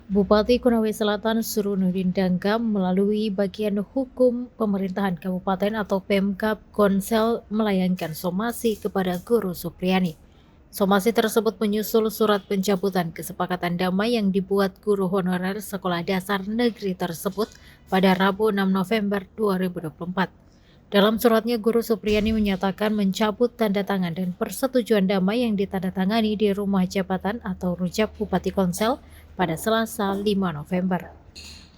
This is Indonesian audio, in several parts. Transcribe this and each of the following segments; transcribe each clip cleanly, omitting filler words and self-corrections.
Bupati Konawe Selatan Surunudin Dangka melalui bagian hukum pemerintahan kabupaten atau Pemkab Konsel melayangkan somasi kepada Guru Supriyani. Somasi tersebut menyusul surat pencabutan kesepakatan damai yang dibuat guru honorer sekolah dasar negeri tersebut pada Rabu 6 November 2024. Dalam suratnya, Guru Supriyani menyatakan mencabut tanda tangan dan persetujuan damai yang ditandatangani di Rumah Jabatan atau Rujak Bupati Konsel pada Selasa 5 November.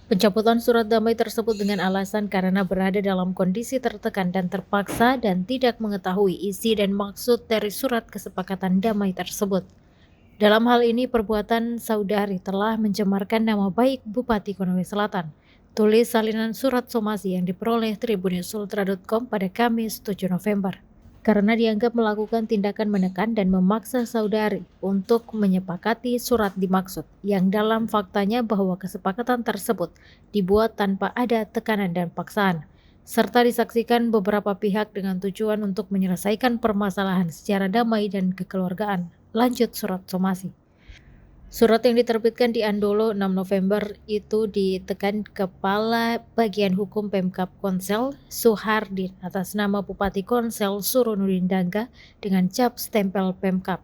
Pencabutan surat damai tersebut dengan alasan karena berada dalam kondisi tertekan dan terpaksa dan tidak mengetahui isi dan maksud dari surat kesepakatan damai tersebut. Dalam hal ini, perbuatan saudari telah mencemarkan nama baik Bupati Konawe Selatan. Tulis salinan surat somasi yang diperoleh tribunnews.ultra.com pada Kamis 7 November. Karena dianggap melakukan tindakan menekan dan memaksa saudari untuk menyepakati surat dimaksud, yang dalam faktanya bahwa kesepakatan tersebut dibuat tanpa ada tekanan dan paksaan, serta disaksikan beberapa pihak dengan tujuan untuk menyelesaikan permasalahan secara damai dan kekeluargaan. Lanjut surat somasi. Surat yang diterbitkan di Andolo 6 November itu ditekan Kepala Bagian Hukum Pemkab Konsel Suhardin atas nama Bupati Konsel Surunudin Dangka dengan cap stempel Pemkab.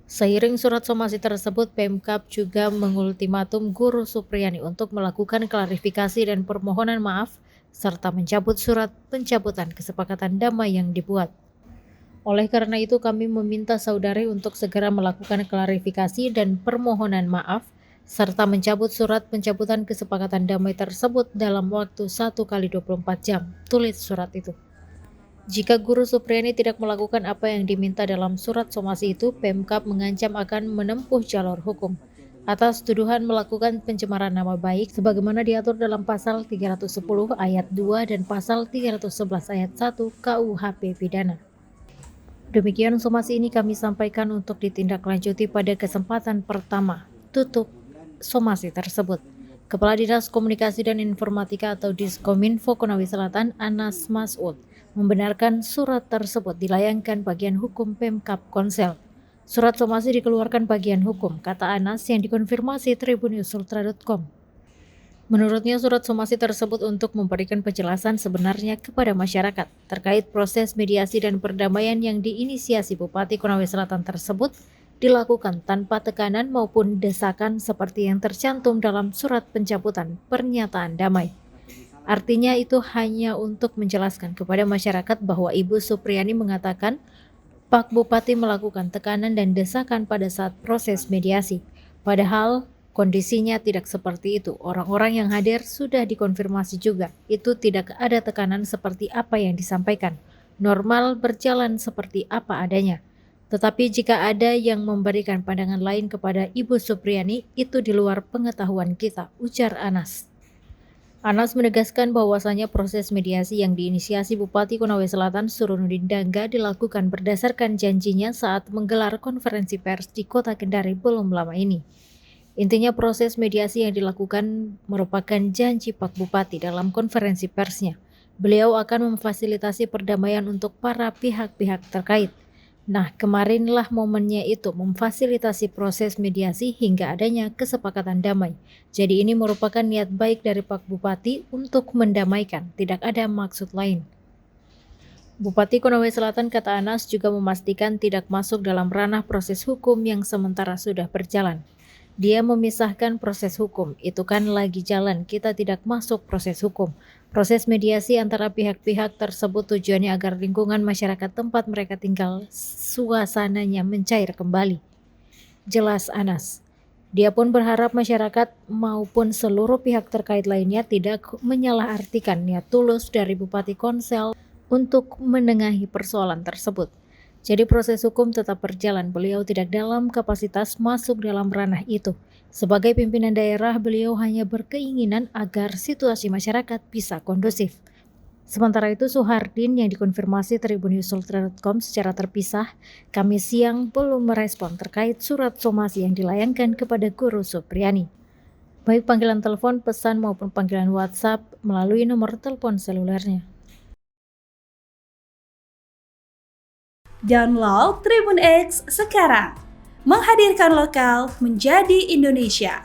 Seiring surat somasi tersebut, Pemkab juga mengultimatum Guru Supriyani untuk melakukan klarifikasi dan permohonan maaf serta mencabut surat pencabutan kesepakatan damai yang dibuat. Oleh karena itu, kami meminta saudari untuk segera melakukan klarifikasi dan permohonan maaf, serta mencabut surat pencabutan kesepakatan damai tersebut dalam waktu 1x24 jam, tulis surat itu. Jika Guru Supriyani tidak melakukan apa yang diminta dalam surat somasi itu, Pemkab mengancam akan menempuh jalur hukum atas tuduhan melakukan pencemaran nama baik sebagaimana diatur dalam pasal 310 ayat 2 dan pasal 311 ayat 1 KUHP Pidana. Demikian somasi ini kami sampaikan untuk ditindaklanjuti pada kesempatan pertama. Tutup somasi tersebut. Kepala Dinas Komunikasi dan Informatika atau Diskominfo Konawe Selatan Anas Masud membenarkan surat tersebut dilayangkan bagian hukum Pemkab Konsel. Surat somasi dikeluarkan bagian hukum, kata Anas yang dikonfirmasi tribunnews.ultra.com. Menurutnya, surat somasi tersebut untuk memberikan penjelasan sebenarnya kepada masyarakat terkait proses mediasi dan perdamaian yang diinisiasi Bupati Konawe Selatan tersebut dilakukan tanpa tekanan maupun desakan seperti yang tercantum dalam surat pencabutan pernyataan damai. Artinya itu hanya untuk menjelaskan kepada masyarakat bahwa Ibu Supriyani mengatakan Pak Bupati melakukan tekanan dan desakan pada saat proses mediasi. Padahal kondisinya tidak seperti itu. Orang-orang yang hadir sudah dikonfirmasi juga. Itu tidak ada tekanan seperti apa yang disampaikan. Normal berjalan seperti apa adanya. Tetapi jika ada yang memberikan pandangan lain kepada Ibu Supriyani, itu di luar pengetahuan kita, ujar Anas. Anas menegaskan bahwasanya proses mediasi yang diinisiasi Bupati Konawe Selatan Surunudin Dangka dilakukan berdasarkan janjinya saat menggelar konferensi pers di Kota Kendari belum lama ini. Intinya proses mediasi yang dilakukan merupakan janji Pak Bupati dalam konferensi persnya. Beliau akan memfasilitasi perdamaian untuk para pihak-pihak terkait. Nah, kemarinlah momennya itu memfasilitasi proses mediasi hingga adanya kesepakatan damai. Jadi ini merupakan niat baik dari Pak Bupati untuk mendamaikan, tidak ada maksud lain. Bupati Konawe Selatan, kata Anas, juga memastikan tidak masuk dalam ranah proses hukum yang sementara sudah berjalan. Dia memisahkan proses hukum, itu kan lagi jalan, kita tidak masuk proses hukum. Proses mediasi antara pihak-pihak tersebut tujuannya agar lingkungan masyarakat tempat mereka tinggal suasananya mencair kembali. Jelas Anas. Dia pun berharap masyarakat maupun seluruh pihak terkait lainnya tidak menyalahartikan niat tulus dari Bupati Konsel untuk menengahi persoalan tersebut. Jadi proses hukum tetap berjalan, beliau tidak dalam kapasitas masuk dalam ranah itu. Sebagai pimpinan daerah, beliau hanya berkeinginan agar situasi masyarakat bisa kondusif. Sementara itu, Suhardin yang dikonfirmasi tribunnews.ultra.com secara terpisah, Kamis siang belum merespon terkait surat somasi yang dilayangkan kepada Guru Supriyani. Baik panggilan telepon, pesan maupun panggilan WhatsApp melalui nomor telepon selulernya. Download Tribun X sekarang, menghadirkan lokal menjadi Indonesia.